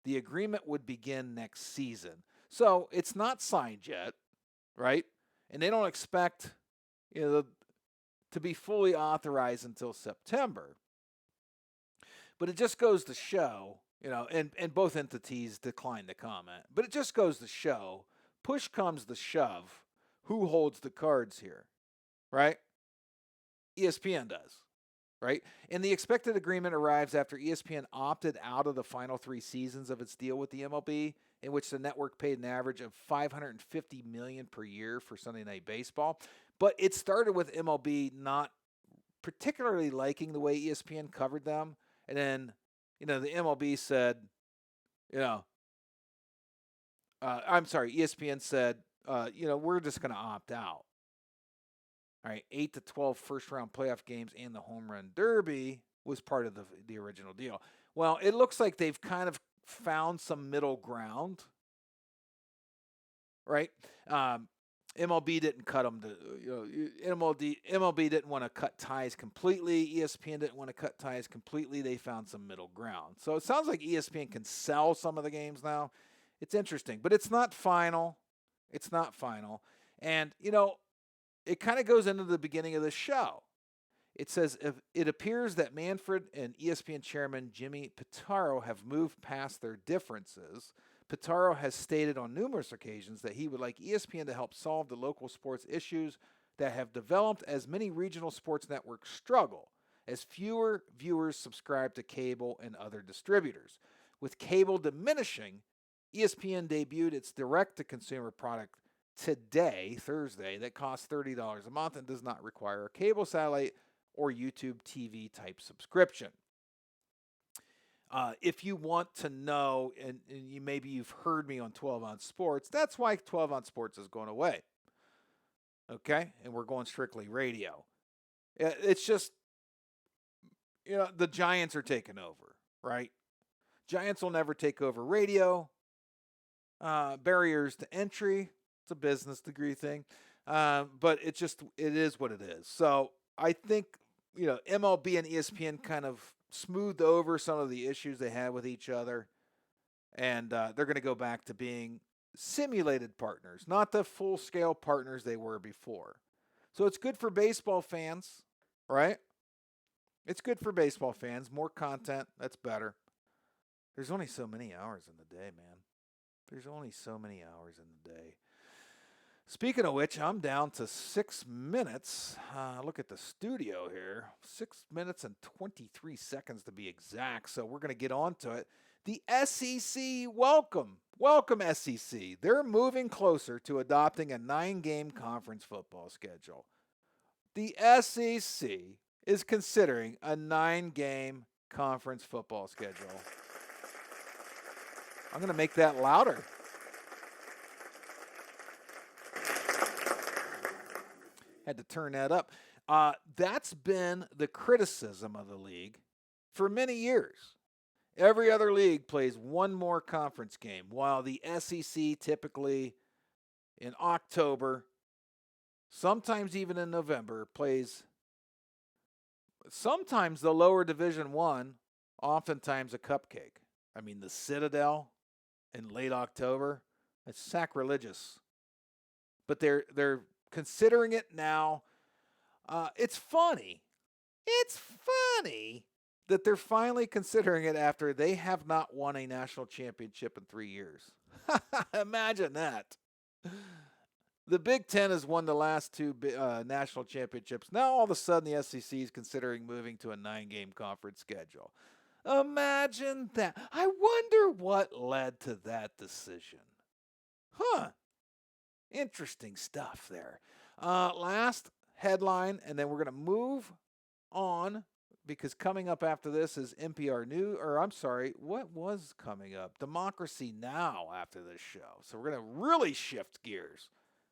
Speaker 3: The agreement would begin next season. So it's not signed yet, right? And they don't expect to be fully authorized until September. But it just goes to show, and both entities declined to comment, but it just goes to show, push comes to shove, who holds the cards here, right? ESPN does, right? And the expected agreement arrives after ESPN opted out of the final 3 seasons of its deal with the MLB, in which the network paid an average of $550 million per year for Sunday Night Baseball. But it started with MLB not particularly liking the way ESPN covered them. And then, the MLB said, ESPN said, we're just going to opt out. All right, 8 to 12 first-round playoff games and the home run derby was part of the original deal. Well, it looks like they've kind of found some middle ground, right? MLB didn't cut them MLB didn't want to cut ties completely. ESPN didn't want to cut ties completely. They found some middle ground. So it sounds like ESPN can sell some of the games now. It's interesting, but it's not final. It's not final. And, it kind of goes into the beginning of the show. It says, it appears that Manfred and ESPN chairman Jimmy Pitaro have moved past their differences. Pitaro has stated on numerous occasions that he would like ESPN to help solve the local sports issues that have developed as many regional sports networks struggle, as fewer viewers subscribe to cable and other distributors. With cable diminishing, ESPN debuted its direct-to-consumer product today, Thursday, that costs $30 a month and does not require a cable, satellite, or YouTube TV type subscription. If you want to know, and maybe you've heard me on 12 Ounce Sports, that's why 12 Ounce Sports is going away. Okay? And we're going strictly radio. It's just, the Giants are taking over, right? Giants will never take over radio. Barriers to entry. It's a business degree thing. But it is what it is. So I think, MLB and ESPN kind of smoothed over some of the issues they had with each other. And they're going to go back to being simulated partners, not the full-scale partners they were before. So it's good for baseball fans, right? It's good for baseball fans. More content, that's better. There's only so many hours in the day, man. There's only so many hours in the day. Speaking of which, I'm down to 6 minutes. Look at the studio here. 6 minutes and 23 seconds to be exact. So we're going to get on to it. The SEC, welcome. Welcome, SEC. They're moving closer to adopting a 9-game conference football schedule. The SEC is considering a 9-game conference football schedule. I'm going to make that louder. Had to turn that up. That's been the criticism of the league for many years. Every other league plays one more conference game, while the SEC typically in October, sometimes even in November, plays sometimes the lower Division I, oftentimes a cupcake. I mean, the Citadel in late October, it's sacrilegious. But they're considering it now. It's funny. It's funny that they're finally considering it after they have not won a national championship in 3 years. Imagine that. The Big Ten has won the last 2 national championships. Now all of a sudden the SEC is considering moving to a 9-game conference schedule. Imagine that. I wonder what led to that decision. Interesting stuff there. Last headline, and then we're going to move on because coming up after this is NPR News, what was coming up? Democracy Now! After this show. So we're going to really shift gears.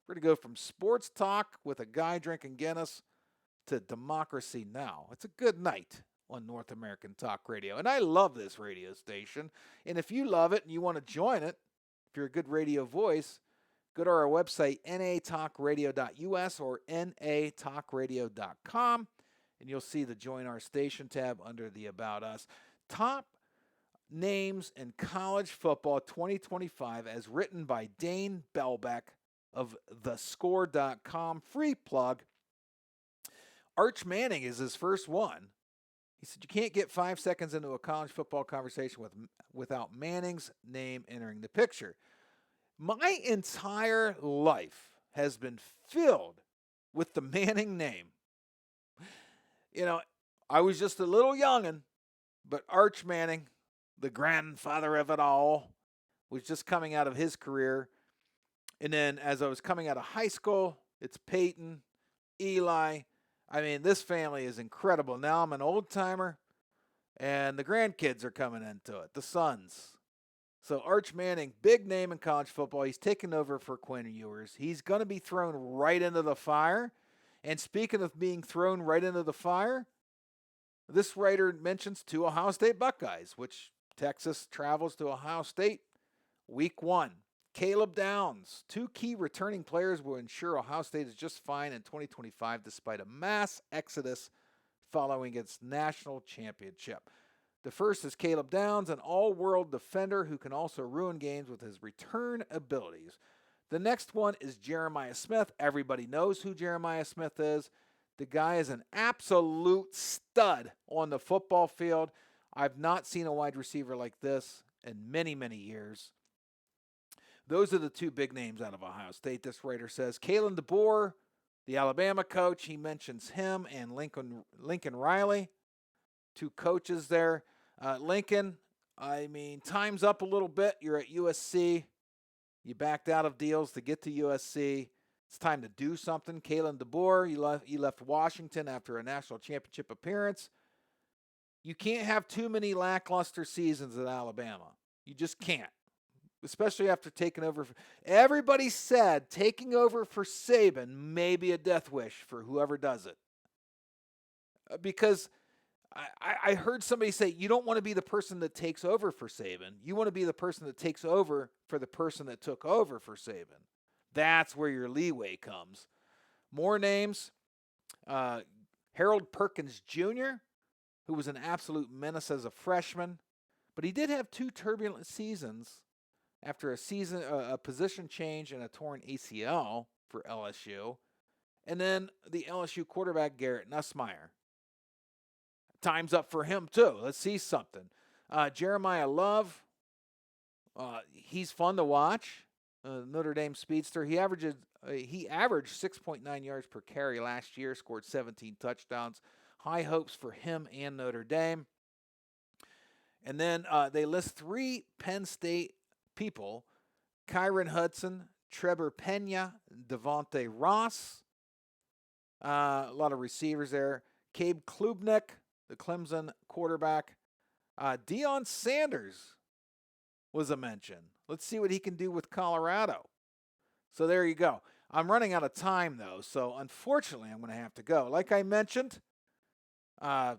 Speaker 3: We're going to go from sports talk with a guy drinking Guinness to Democracy Now! It's a good night on North American Talk Radio. And I love this radio station. And if you love it and you want to join it, if you're a good radio voice, go to our website, natalkradio.us or natalkradio.com, and you'll see the Join Our Station tab under the About Us. Top names in college football 2025 as written by Dane Belbeck of thescore.com. Free plug. Arch Manning is his first one. He said you can't get 5 seconds into a college football conversation without Manning's name entering the picture. My entire life has been filled with the Manning name. You know, I was just a little youngin', but Arch Manning, the grandfather of it all, was just coming out of his career. And then as I was coming out of high school, it's Peyton, Eli. I mean, this family is incredible. Now I'm an old-timer, and the grandkids are coming into it, the sons. So Arch Manning, big name in college football. He's taken over for Quinn Ewers. He's going to be thrown right into the fire. And speaking of being thrown right into the fire, this writer mentions 2 Ohio State Buckeyes, which Texas travels to Ohio State week 1. Caleb Downs, 2 key returning players will ensure Ohio State is just fine in 2025 despite a mass exodus following its national championship. The first is Caleb Downs, an all-world defender who can also ruin games with his return abilities. The next one is Jeremiah Smith. Everybody knows who Jeremiah Smith is. The guy is an absolute stud on the football field. I've not seen a wide receiver like this in many, many years. Those are the 2 big names out of Ohio State, this writer says. Kalen DeBoer, the Alabama coach, he mentions him and Lincoln Riley, 2 coaches there. Lincoln, I mean, time's up a little bit. You're at USC. You backed out of deals to get to USC. It's time to do something. Kalen DeBoer, you left Washington after a national championship appearance. You can't have too many lackluster seasons at Alabama. You just can't, especially after taking over. Everybody said taking over for Saban may be a death wish for whoever does it. Because I heard somebody say, you don't want to be the person that takes over for Saban. You want to be the person that takes over for the person that took over for Saban. That's where your leeway comes. More names. Harold Perkins Jr., who was an absolute menace as a freshman. But he did have 2 turbulent seasons after a position change and a torn ACL for LSU. And then the LSU quarterback, Garrett Nussmeier. Time's up for him, too. Let's see something. Jeremiah Love, he's fun to watch. Notre Dame speedster. He averages He averaged 6.9 yards per carry last year, scored 17 touchdowns. High hopes for him and Notre Dame. And then they list 3 Penn State people: Kyron Hudson, Trevor Pena, Devontae Ross. A lot of receivers there. Cabe Klubnik, the Clemson quarterback. Deion Sanders was a mention. Let's see what he can do with Colorado. So there you go. I'm running out of time, though, so unfortunately I'm going to have to go. Like I mentioned, we're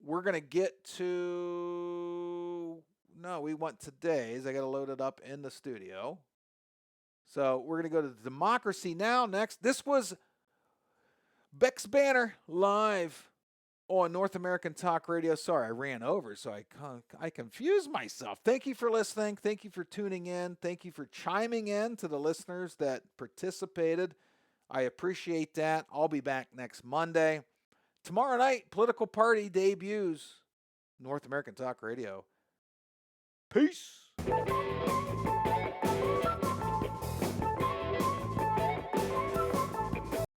Speaker 3: going to get to... No, we want today's. I got to load it up in the studio. So we're going to go to Democracy Now! Next. This was Beck's Banter live on North American Talk Radio. Sorry, I ran over, so I confused myself. Thank you for listening. Thank you for tuning in. Thank you for chiming in to the listeners that participated. I appreciate that. I'll be back next Monday. Tomorrow night, Political Party debuts. North American Talk Radio. Peace.